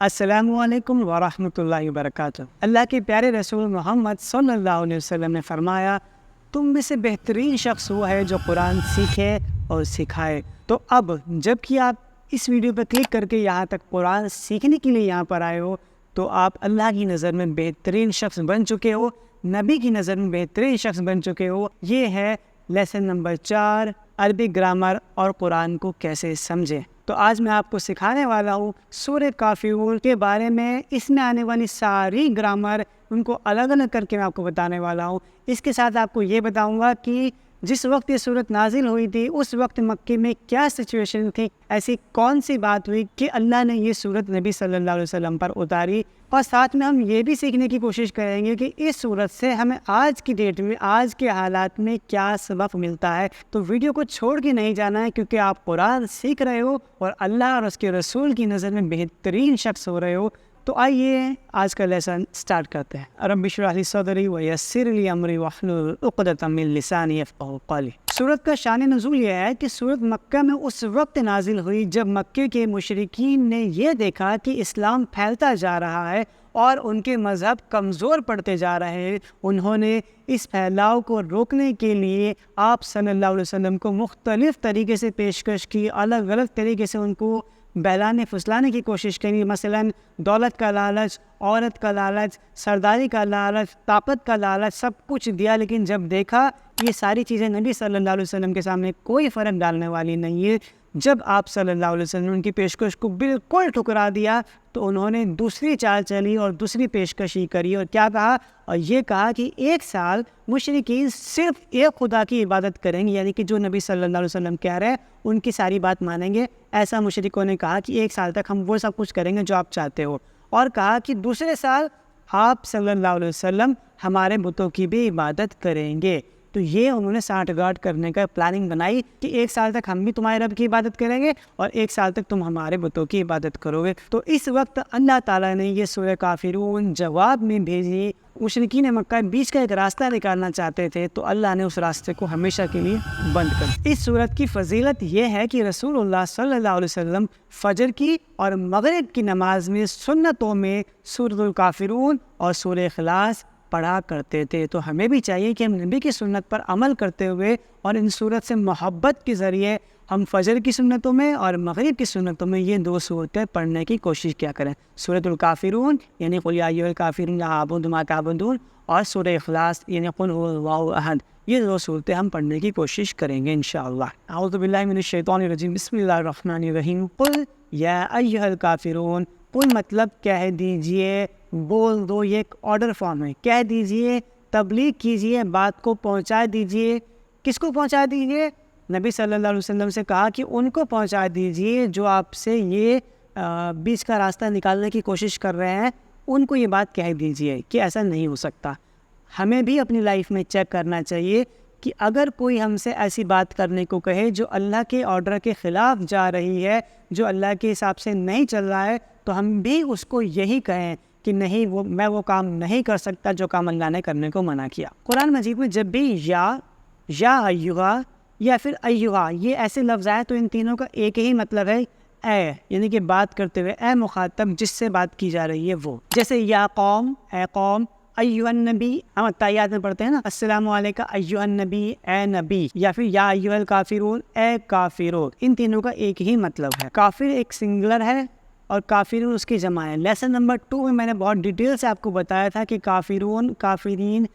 السلام علیکم ورحمۃ اللہ وبرکاتہ۔ اللہ کے پیارے رسول محمد صلی اللہ علیہ وسلم نے فرمایا، تم میں سے بہترین شخص وہ ہے جو قرآن سیکھے اور سکھائے۔ تو اب جب کہ آپ اس ویڈیو پر کلک کر کے یہاں تک قرآن سیکھنے کے لیے یہاں پر آئے ہو، تو آپ اللہ کی نظر میں بہترین شخص بن چکے ہو، نبی کی نظر میں بہترین شخص بن چکے ہو۔ یہ ہے لیسن نمبر 4، عربی گرامر اور قرآن کو کیسے سمجھیں۔ تو آج میں آپ کو سکھانے والا ہوں سورہ کافرون کے بارے میں، اس میں آنے والی ساری گرامر ان کو الگ الگ کر کے میں آپ کو بتانے والا ہوں۔ اس کے ساتھ آپ کو یہ بتاؤں گا کہ جس وقت یہ صورت نازل ہوئی تھی اس وقت مکے میں کیا سچویشن تھی، ایسی کون سی بات ہوئی کہ اللہ نے یہ صورت نبی صلی اللہ علیہ وسلم پر اتاری، اور ساتھ میں ہم یہ بھی سیکھنے کی کوشش کریں گے کہ اس صورت سے ہمیں آج کی ڈیٹ میں، آج کے حالات میں کیا سبق ملتا ہے۔ تو ویڈیو کو چھوڑ کے نہیں جانا ہے، کیونکہ آپ قرآن سیکھ رہے ہو اور اللہ اور اس کے رسول کی نظر میں بہترین شخص ہو رہے ہو۔ تو آئیے آج کا لیسن سٹارٹ کرتے ہیں۔ رب اشرح لی صدری ویسر لی امری واحلل عقدۃ من لسانی یفقہوا قولی۔ سورت کا شان نزول یہ ہے کہ سورت مکہ میں اس وقت نازل ہوئی جب مکے کے مشرکین نے یہ دیکھا کہ اسلام پھیلتا جا رہا ہے اور ان کے مذہب کمزور پڑتے جا رہے ہیں۔ انہوں نے اس پھیلاؤ کو روکنے کے لیے آپ صلی اللہ علیہ وسلم کو مختلف طریقے سے پیشکش کی، الگ الگ طریقے سے ان کو بہلانے پھسلانے کی کوشش کریں، مثلا دولت کا لالچ، عورت کا لالچ، سرداری کا لالچ، طاقت کا لالچ، سب کچھ دیا۔ لیکن جب دیکھا یہ ساری چیزیں نبی صلی اللہ علیہ وسلم کے سامنے کوئی فرق ڈالنے والی نہیں ہے، جب آپ صلی اللہ علیہ وسلم نے ان کی پیشکش کو بالکل ٹھکرا دیا تو انہوں نے دوسری چال چلی اور دوسری پیشکشی کری، اور کیا کہا؟ اور یہ کہا کہ 1 سال مشرکین صرف ایک خدا کی عبادت کریں گے، یعنی کہ جو نبی صلی اللہ علیہ وسلم کہہ رہے ہیں ان کی ساری بات مانیں گے۔ ایسا مشرکوں نے کہا کہ 1 سال تک ہم وہ سب کچھ کریں گے جو آپ چاہتے ہو، اور کہا کہ دوسرے سال آپ صلی اللہ علیہ وسلم ہمارے بتوں کی بھی عبادت کریں گے۔ تو یہ انہوں نے سانٹھ گاٹھ کرنے کا پلاننگ بنائی کہ 1 سال تک ہم بھی تمہارے رب کی عبادت کریں گے اور 1 سال تک تم ہمارے بتوں کی عبادت کرو گے۔ تو اس وقت اللہ تعالیٰ نے یہ سورہ کافرون جواب میں بھیجی۔ مشرکین مکہ بیچ کا ایک راستہ نکالنا چاہتے تھے تو اللہ نے اس راستے کو ہمیشہ کے لیے بند کر دیا۔ اس سورت کی فضیلت یہ ہے کہ رسول اللہ صلی اللہ علیہ وسلم فجر کی اور مغرب کی نماز میں سنتوں میں سورۃ الکافرون اور سورہ اخلاص پڑھا کرتے تھے۔ تو ہمیں بھی چاہیے کہ ہم نبی کی سنت پر عمل کرتے ہوئے اور ان صورت سے محبت کے ذریعے ہم فجر کی سنتوں میں اور مغرب کی سنتوں میں یہ 2 صورتیں پڑھنے کی کوشش کیا کریں، سورۃ الکافرون یعنی قل یا ایھا الکافرون لا اعبد ما تعبدون، اور سورہ اخلاص یعنی قل هو اللہ احد۔ یہ 2 صورتیں ہم پڑھنے کی کوشش کریں گے انشاءاللہ۔ اعوذ باللہ من الشیطان الرجیم، بسم اللہ الرحمن الرحیم۔ قل یا ایھا الکافرون، قل مطلب کہہ دیجئے، بول دو، یہ ایک آرڈر فارم ہے، کہہ دیجئے، تبلیغ کیجئے، بات کو پہنچا دیجئے۔ کس کو پہنچا دیجئے؟ نبی صلی اللہ علیہ وسلم سے کہا کہ ان کو پہنچا دیجئے جو آپ سے یہ بیچ کا راستہ نکالنے کی کوشش کر رہے ہیں، ان کو یہ بات کہہ دیجئے کہ ایسا نہیں ہو سکتا۔ ہمیں بھی اپنی لائف میں چیک کرنا چاہیے کہ اگر کوئی ہم سے ایسی بات کرنے کو کہے جو اللہ کے آرڈر کے خلاف جا رہی ہے، جو اللہ کے حساب سے نہیں چل رہا ہے، تو ہم بھی اس کو یہی کہیں کہ نہیں، میں وہ کام نہیں کر سکتا جو کام اللہ نے کرنے کو منع کیا۔ قرآن مجید میں جب بھی یا ایھا یا پھر ایھا یہ ایسے لفظ آئے تو ان تینوں کا ایک ہی مطلب ہے، اے، یعنی کہ بات کرتے ہوئے، اے مخاطب جس سے بات کی جا رہی ہے وہ، جیسے یا قوم، اے قوم، ایھا النبی، ہم تحیات میں پڑھتے ہیں نا، السلام علیکم ایھا النبی، اے نبی، یا پھر یا ایھا الکافرون، اے کافرون۔ ان تینوں کا ایک ہی مطلب ہے۔ کافر ایک سنگولر ہے اور کافرون اس کی جمع ہے۔ لیسن نمبر 2 میں نے بہت ڈیٹیل سے آپ کو بتایا تھا کہ کافرون، کافرین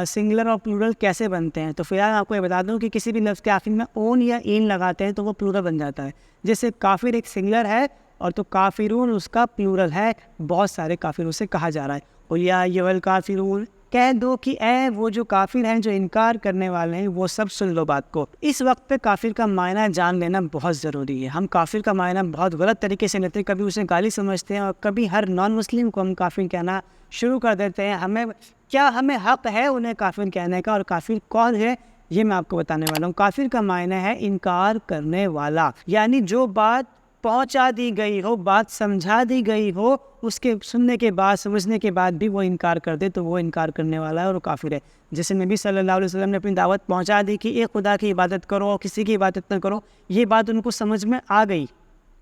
سنگولر اور پلورل کیسے بنتے ہیں۔ تو فی الحال آپ کو یہ بتا دوں کہ کسی بھی لفظ کے آخر میں اون یا این لگاتے ہیں تو وہ پلورل بن جاتا ہے۔ جیسے کافر ایک سنگولر ہے اور تو کافرون اس کا پلورل ہے، بہت سارے کافروں سے کہا جا رہا ہے۔ قل یا ایھا الکافرون، کہہ دو کہ اے وہ جو کافر ہیں، جو انکار کرنے والے ہیں، وہ سب سن لو بات کو۔ اس وقت پہ کافر کا معنی جان لینا بہت ضروری ہے۔ ہم کافر کا معنی بہت غلط طریقے سے لیتے ہیں، کبھی اسے گالی سمجھتے ہیں اور کبھی ہر نان مسلم کو ہم کافر کہنا شروع کر دیتے ہیں۔ ہمیں حق ہے انہیں کافر کہنے کا، اور کافر کون ہے یہ میں آپ کو بتانے والا ہوں۔ کافر کا معنی ہے انکار کرنے والا، یعنی جو بات پہنچا دی گئی ہو، بات سمجھا دی گئی ہو، اس کے سننے کے بعد، سمجھنے کے بعد بھی وہ انکار کر دے تو وہ انکار کرنے والا ہے اور وہ کافر ہے۔ جیسے نبی صلی اللہ علیہ وسلم نے اپنی دعوت پہنچا دی کہ ایک خدا کی عبادت کرو اور کسی کی عبادت نہ کرو، یہ بات ان کو سمجھ میں آ گئی،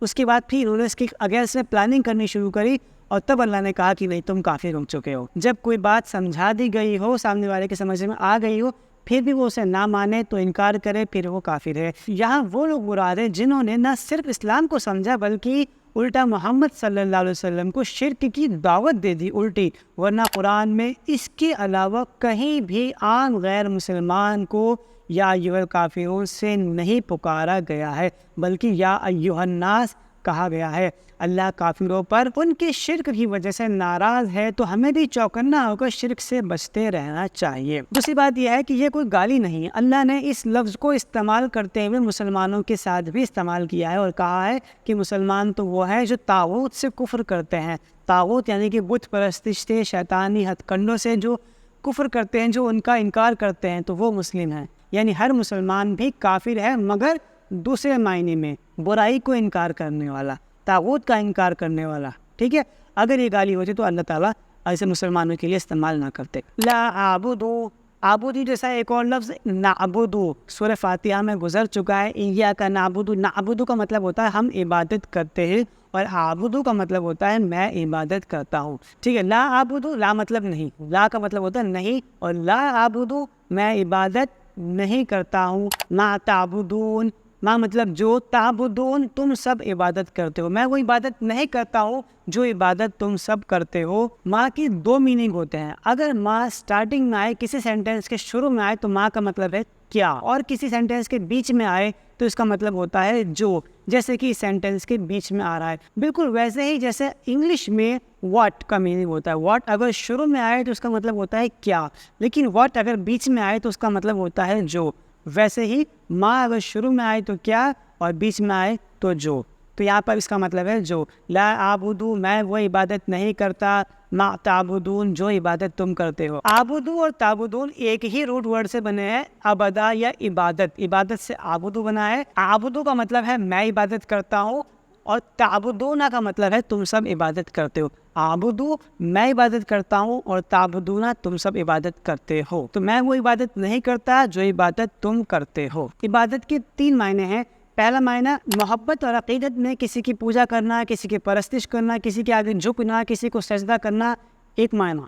اس کے بعد پھر انہوں نے اس کی اگینسٹ میں پلاننگ کرنی شروع کری، اور تب اللہ نے کہا کہ نہیں تم کافر ہو چکے ہو۔ جب کوئی بات سمجھا دی گئی ہو، سامنے والے کے سمجھ میں آ گئی ہو، پھر بھی وہ اسے نہ مانے تو انکار کرے، پھر وہ کافر ہے۔ یہاں وہ لوگ مراد ہیں جنہوں نے نہ صرف اسلام کو سمجھا بلکہ الٹا محمد صلی اللہ علیہ وسلم کو شرک کی دعوت دے دی الٹی، ورنہ قرآن میں اس کے علاوہ کہیں بھی عام غیر مسلمان کو یا ایھا الکافرون سے نہیں پکارا گیا ہے، بلکہ یا ایھا الناس کہا گیا ہے۔ اللہ کافروں پر ان کے شرک کی وجہ سے ناراض ہے، تو ہمیں بھی چوکنا ہو کر شرک سے بچتے رہنا چاہیے۔ دوسری بات یہ ہے کہ یہ کوئی گالی نہیں ہے، اللہ نے اس لفظ کو استعمال کرتے ہوئے مسلمانوں کے ساتھ بھی استعمال کیا ہے، اور کہا ہے کہ مسلمان تو وہ ہے جو طاغوت سے کفر کرتے ہیں۔ طاغوت یعنی کہ بت پرستش سے، شیطانی ہتھ کنڈوں سے جو کفر کرتے ہیں، جو ان کا انکار کرتے ہیں، تو وہ مسلم ہیں۔ یعنی ہر مسلمان بھی کافر ہے، مگر دوسرے معنی میں برائی کو انکار کرنے والا، طاغوت کا انکار کرنے والا، ٹھیک ہے۔ اگر یہ گالی ہوتی تو اللہ تعالیٰ ایسے مسلمانوں کے لیے استعمال نہ کرتے۔ لا اعبدو، عابدی جیسا ایک اور لفظ نعبدو سورہ فاتحہ میں گزر چکا ہے۔ ایاک نعبدو، نعبدو کا مطلب ہوتا ہے ہم عبادت کرتے ہیں، اور عابدو کا مطلب ہوتا ہے میں عبادت کرتا ہوں، ٹھیک ہے۔ لا اعبدو، لا مطلب نہیں، لا کا مطلب ہوتا ہے نہیں، اور لا اعبدو میں عبادت نہیں کرتا ہوں۔ ما تعبدون، ما مطلب جو، تعبدون تم سب عبادت کرتے ہو، میں وہ عبادت نہیں کرتا ہوں جو عبادت تم سب کرتے ہو۔ ما کی دو میننگ ہوتے ہیں، اگر ما سٹارٹنگ میں آئے، کسی سینٹینس کے شروع میں آئے تو ما کا مطلب ہے کیا، اور کسی سینٹینس کے بیچ میں آئے تو اس کا مطلب ہوتا ہے جو، جیسے کہ سینٹینس کے بیچ میں آ رہا ہے، بالکل ویسے ہی جیسے انگلش میں واٹ کا میننگ ہوتا ہے۔ واٹ اگر شروع میں آئے تو اس کا مطلب ہوتا ہے کیا، لیکن واٹ اگر بیچ میں آئے تو اس کا مطلب ہوتا ہے جو۔ ویسے ہی ما اگر شروع میں آئے تو کیا، اور بیچ میں آئے تو جو، تو یہاں پر اس کا مطلب ہے جو۔ لا اعبدو میں وہ عبادت نہیں کرتا، ما تعبدون جو عبادت تم کرتے ہو۔ عابدو اور تعبدون ایک ہی روٹ ورڈ سے بنے ہیں، عبدا یا عبادت، عبادت سے عابدو بنا ہے۔ عابدو کا مطلب ہے میں عبادت کرتا ہوں، اور تعبدون کا مطلب ہے تم سب عبادت کرتے ہو۔ عابدو میں عبادت کرتا ہوں، اور تعبدون تم سب عبادت کرتے ہو، تو میں وہ عبادت نہیں کرتا جو عبادت تم کرتے ہو۔ عبادت کے تین معنی ہیں۔ پہلا معنی محبت اور عقیدت میں کسی کی پوجا کرنا، کسی کی پرستش کرنا، کسی کے آگے جھکنا، کسی کو سجدہ کرنا، ایک معنی۔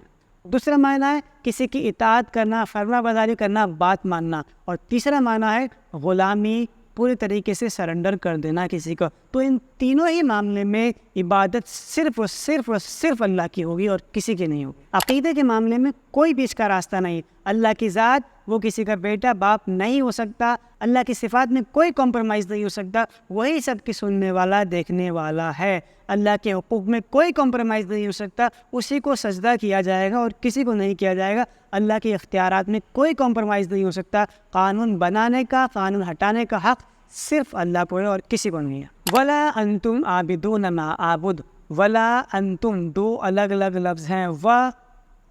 دوسرا معنی ہے کسی کی اطاعت کرنا، فرما برداری کرنا، بات ماننا، اور تیسرا معنی ہے غلامی، پورے طریقے سے سرنڈر کر دینا کسی کو۔ تو ان تینوں ہی معاملے میں عبادت صرف اور صرف اور صرف اللہ کی ہوگی اور کسی کی نہیں ہوگی۔ عقیدے کے معاملے میں کوئی بھی اس کا راستہ نہیں، اللہ کی ذات، وہ کسی کا بیٹا باپ نہیں ہو سکتا، اللہ کی صفات میں کوئی کمپرومائز نہیں ہو سکتا، وہی سب کی سننے والا دیکھنے والا ہے۔ اللہ کے حقوق میں کوئی کمپرومائز نہیں ہو سکتا، اسی کو سجدہ کیا جائے گا اور کسی کو نہیں کیا جائے گا۔ اللہ کے اختیارات میں کوئی کمپرومائز نہیں ہو سکتا، قانون بنانے کا، قانون ہٹانے کا حق صرف اللہ کو ہے اور کسی کو نہیں ہے۔ ولا انتم عابدون ما اعبد، ولا انتم دو الگ الگ لفظ ہیں، و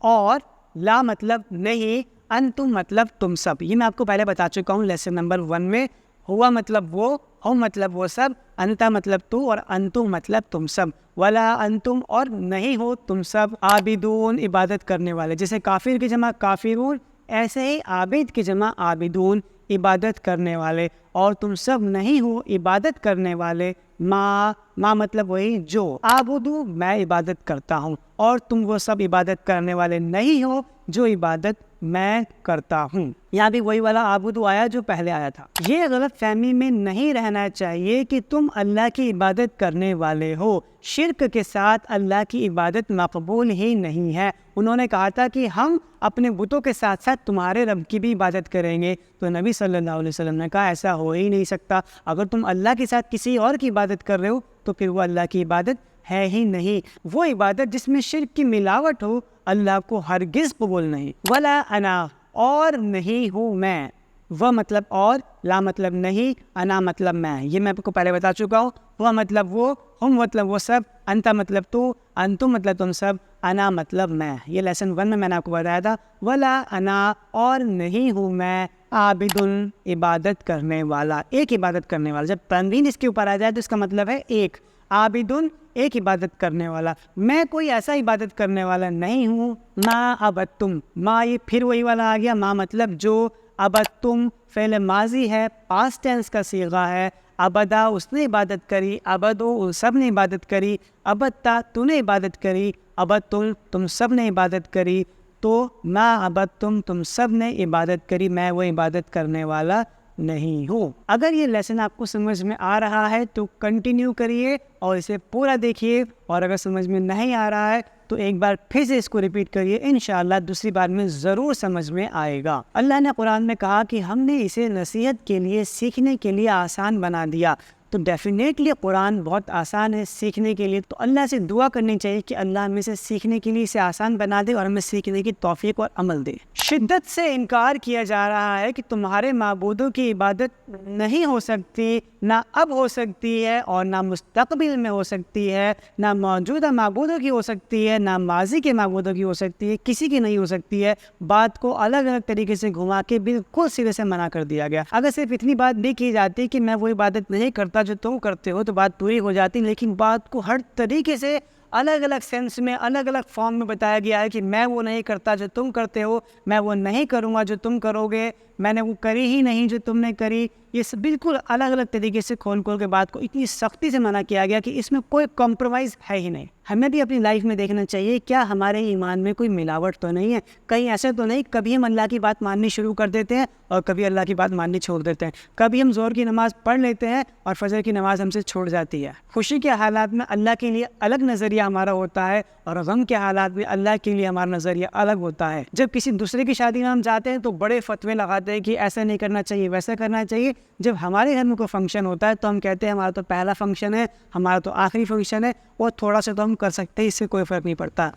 اور لا مطلب نہیں، انتم مطلب تم سب، یہ میں آپ کو پہلے بتا چکا ہوں لیسن نمبر 1 میں۔ ہوا مطلب وہ، ہم مطلب وہ سب، انتا مطلب تو، اور انتم مطلب تم سب۔ ولا انتم اور نہیں ہو تم سب، عابدون عبادت کرنے والے، جیسے کافر کی جمع کافرون، ایسے ہی عابد کی جمع عابدون عبادت کرنے والے، اور تم سب نہیں ہو عبادت کرنے والے۔ ما مطلب وہی جو، عابدو میں عبادت کرتا ہوں، اور تم وہ سب عبادت کرنے والے نہیں ہو جو عبادت میں کرتا ہوں۔ یہاں بھی وہی والا عابدو آیا جو پہلے آیا تھا۔ یہ غلط فہمی میں نہیں رہنا چاہیے کہ تم اللہ کی عبادت کرنے والے ہو، شرک کے ساتھ اللہ کی عبادت مقبول ہی نہیں ہے۔ انہوں نے کہا تھا کہ ہم اپنے بتوں کے ساتھ ساتھ تمہارے رب کی بھی عبادت کریں گے، تو نبی صلی اللہ علیہ وسلم نے کہا ایسا ہو ہی نہیں سکتا، اگر تم اللہ کے ساتھ کسی اور کی عبادت کر رہے ہو تو پھر وہ اللہ کی عبادت ہے ہی نہیں۔ وہ عبادت جس میں شرک کی ملاوٹ ہو اللہ کو ہرگز قبول نہیں۔ ولا انا اور نہیں ہوں میں، وہ مطلب اور، لا مطلب نہیں، انا مطلب میں، یہ میں آپ کو پہلے بتا چکا ہوں۔ وہ مطلب وہ، ہم مطلب وہ سب، انتا مطلب تو، انتم مطلب تم سب، انا مطلب میں، یہ لیسن 1 میں نے آپ کو بتایا تھا۔ ولا انا اور نہیں ہوں میں، عابدن عبادت کرنے والا، ایک عبادت کرنے والا، جب تنوین اس کے اوپر آ جائے تو اس کا مطلب ہے ایک، عابدن ایک عبادت کرنے والا، میں کوئی ایسا عبادت کرنے والا نہیں ہوں۔ ما عبدتم، ما یہ پھر وہی والا آ گیا، ما مطلب جو، عبدتم فعل ماضی ہے، پاسٹ ٹینس کا صیغہ ہے، ابدا اس نے عبادت کری، ابدو سب نے عبادت کری، ابدتا تو نے عبادت کری، ابدتم تم سب نے عبادت کری، تو ما عبدتم تم سب نے عبادت کری، میں وہ عبادت کرنے والا نہیں ہوں۔ اگر یہ لیسن آپ کو سمجھ میں آ رہا ہے تو کنٹینیو کریے اور اسے پورا دیکھیے، اور اگر سمجھ میں نہیں آ رہا ہے تو ایک بار پھر سے اس کو ریپیٹ کریے، انشاءاللہ دوسری بار میں ضرور سمجھ میں آئے گا۔ اللہ نے قرآن میں کہا کہ ہم نے اسے نصیحت کے لیے، سیکھنے کے لیے آسان بنا دیا، تو ڈیفینیٹلی قرآن بہت آسان ہے سیکھنے کے لیے، تو اللہ سے دعا کرنی چاہیے کہ اللہ ہمیں اسے سیکھنے کے لیے اسے آسان بنا دے اور ہمیں سیکھنے کی توفیق اور عمل دے۔ شدت سے انکار کیا جا رہا ہے کہ تمہارے معبودوں کی عبادت نہیں ہو سکتی، نہ اب ہو سکتی ہے اور نہ مستقبل میں ہو سکتی ہے، نہ موجودہ معبودوں کی ہو سکتی ہے، نہ ماضی کے معبودوں کی ہو سکتی ہے، کسی کی نہیں ہو سکتی ہے۔ بات کو الگ الگ طریقے سے گھما کے بالکل سرے سے منع کر دیا گیا۔ اگر صرف اتنی بات بھی کی جاتی کہ میں وہ عبادت نہیں کرتا جو تم کرتے ہو تو بات پوری ہو جاتی، لیکن بات کو ہر طریقے سے الگ الگ سینس میں، الگ الگ فارم میں بتایا گیا ہے کہ میں وہ نہیں کرتا جو تم کرتے ہو، میں وہ نہیں کروں گا جو تم کرو گے، میں نے وہ کری ہی نہیں جو تم نے کری۔ یہ سب بالکل الگ الگ طریقے سے کھول کے بات کو اتنی سختی سے منع کیا گیا کہ اس میں کوئی کمپرومائز ہے ہی نہیں۔ ہمیں بھی اپنی لائف میں دیکھنا چاہیے کیا ہمارے ایمان میں کوئی ملاوٹ تو نہیں ہے، کہیں ایسے تو نہیں کبھی ہم اللہ کی بات ماننی شروع کر دیتے ہیں اور کبھی اللہ کی بات ماننی چھوڑ دیتے ہیں، کبھی ہم ظہر کی نماز پڑھ لیتے ہیں اور فجر کی نماز ہم سے چھوڑ جاتی ہے۔ خوشی کے حالات میں اللہ کے لیے الگ نظریہ ہمارا ہوتا ہے اور غم کے حالات میں اللہ کے لیے ہمارا نظریہ الگ ہوتا ہے۔ جب کسی دوسرے کی شادی میں ہم جاتے ہیں تو بڑے فتوے لگاتے ہیں کہ ایسا نہیں کرنا چاہیے، ویسا کرنا چاہیے۔ جب ہمارے گھر میں کوئی فنکشن ہوتا ہے تو ہم کہتے ہیں ہمارا تو پہلا فنکشن ہے، ہمارا تو آخری فنکشن ہے، اور تھوڑا سا تو ہم کر سکتے ہیں، اس سے کوئی فرق نہیں پڑتا۔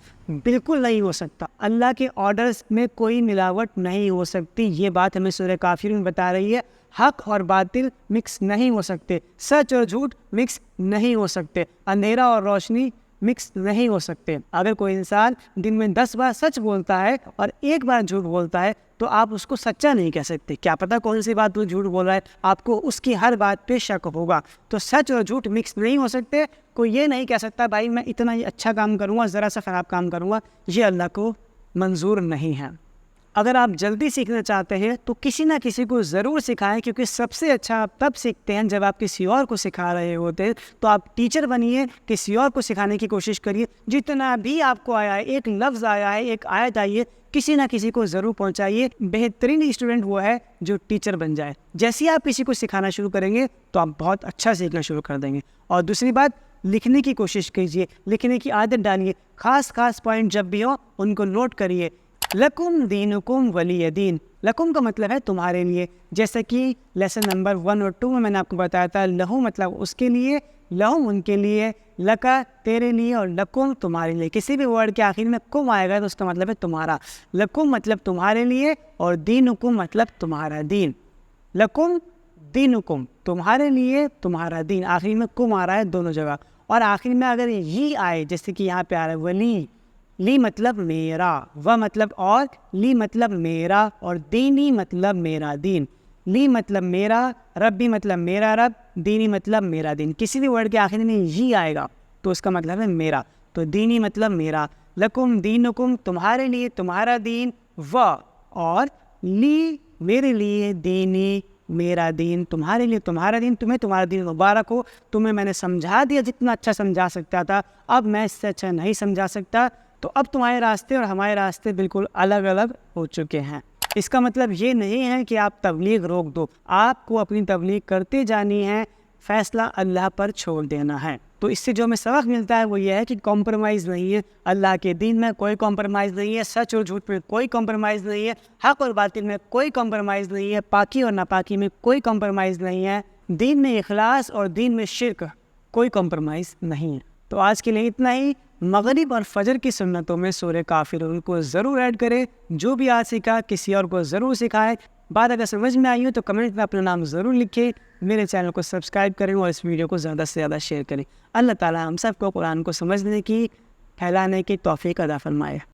بالکل نہیں ہو سکتا، اللہ کے آرڈرز میں کوئی ملاوٹ نہیں ہو سکتی۔ یہ بات ہمیں سورہ کافرون بتا رہی ہے۔ حق اور باطل مکس نہیں ہو سکتے، سچ اور جھوٹ مکس نہیں ہو سکتے، اندھیرا اور روشنی مکس نہیں ہو سکتے۔ اگر کوئی انسان دن میں 10 بار سچ بولتا ہے اور ایک بار جھوٹ بولتا ہے تو آپ اس کو سچا نہیں کہہ سکتے، کیا پتہ کون سی بات وہ جھوٹ بول رہا ہے، آپ کو اس کی ہر بات پہ شک ہوگا۔ تو سچ اور جھوٹ مکس نہیں ہو سکتے۔ کوئی یہ نہیں کہہ سکتا بھائی میں اتنا ہی اچھا کام کروں گا، ذرا سا خراب کام کروں گا، یہ اللہ کو منظور نہیں ہے۔ اگر آپ جلدی سیکھنا چاہتے ہیں تو کسی نہ کسی کو ضرور سکھائیں، کیونکہ سب سے اچھا آپ تب سیکھتے ہیں جب آپ کسی اور کو سکھا رہے ہوتے ہیں۔ تو آپ ٹیچر بنیے، کسی اور کو سکھانے کی کوشش کریے، جتنا بھی آپ کو آیا ہے، ایک لفظ آیا ہے، ایک آیت آئی ہے، کسی نہ کسی کو ضرور پہنچائیے۔ بہترین اسٹوڈنٹ وہ ہے جو ٹیچر بن جائے۔ جیسے آپ کسی کو سکھانا شروع کریں گے تو آپ بہت اچھا سیکھنا شروع کر دیں گے۔ اور دوسری بات، لکھنے کی کوشش کیجیے، لکھنے کی عادت ڈالیے، خاص پوائنٹ جب بھی ہو ان کو نوٹ کریے۔ لکم دینکم ولی دین، لکم کا مطلب ہے تمہارے لیے، جیسے کہ لیسن نمبر 1 اور 2 میں نے آپ کو بتایا تھا، لہو مطلب اس کے لیے، لہم ان کے لیے، لکا تیرے لیے، اور لکم تمہارے لیے۔ کسی بھی ورڈ کے آخر میں کم آئے گا تو اس کا مطلب ہے تمہارا۔ لکم مطلب تمہارے لیے اور دینکم مطلب تمہارا دین۔ لکم دینکم تمہارے لیے، تمہارا دین، آخر میں کم آ رہا ہے دونوں جگہ، اور آخر میں اگر یہ آئے جیسے کہ یہاں پہ آ رہا ہے ولی، لی مطلب میرا، و مطلب اور، لی مطلب میرا، اور دینی مطلب میرا دین۔ لی مطلب میرا، ربی مطلب میرا رب، دینی مطلب میرا دین۔ کسی بھی ورڈ کے آخر میں یہ آئے گا تو اس کا مطلب ہے میرا، تو دینی مطلب میرا۔ لکم دینکم تمہارے لیے تمہارا دین، و اور لی میرے لیے، دینی میرا دین، تمہارے لیے تمہارا دین، تمہیں تمہارا دین مبارک ہو۔ تمہیں میں نے سمجھا دیا جتنا اچھا سمجھا سکتا تھا، اب میں اس سے اچھا نہیں سمجھا سکتا، تو اب تمہارے راستے اور ہمارے راستے بالکل الگ الگ ہو چکے ہیں۔ اس کا مطلب یہ نہیں ہے کہ آپ تبلیغ روک دو، آپ کو اپنی تبلیغ کرتے جانی ہے، فیصلہ اللہ پر چھوڑ دینا ہے۔ تو اس سے جو ہمیں سبق ملتا ہے وہ یہ ہے کہ کمپرومائز نہیں ہے، اللہ کے دین میں کوئی کمپرومائز نہیں ہے، سچ اور جھوٹ میں کوئی کمپرومائز نہیں ہے، حق اور باطل میں کوئی کمپرومائز نہیں ہے، پاکی اور ناپاکی میں کوئی کمپرومائز نہیں ہے، دین میں اخلاص اور دین میں شرک کوئی کمپرومائز نہیں ہے۔ تو آج کے لیے اتنا ہی۔ مغرب اور فجر کی سنتوں میں سورہ کافرون کو ضرور ایڈ کرے، جو بھی آج سیکھا کسی اور کو ضرور سکھائے۔ بات اگر سمجھ میں آئی ہو تو کمنٹ میں اپنا نام ضرور لکھیں، میرے چینل کو سبسکرائب کریں اور اس ویڈیو کو زیادہ سے زیادہ شیئر کریں۔ اللہ تعالی ہم سب کو قرآن کو سمجھنے کی، پھیلانے کی توفیق عطا فرمائے۔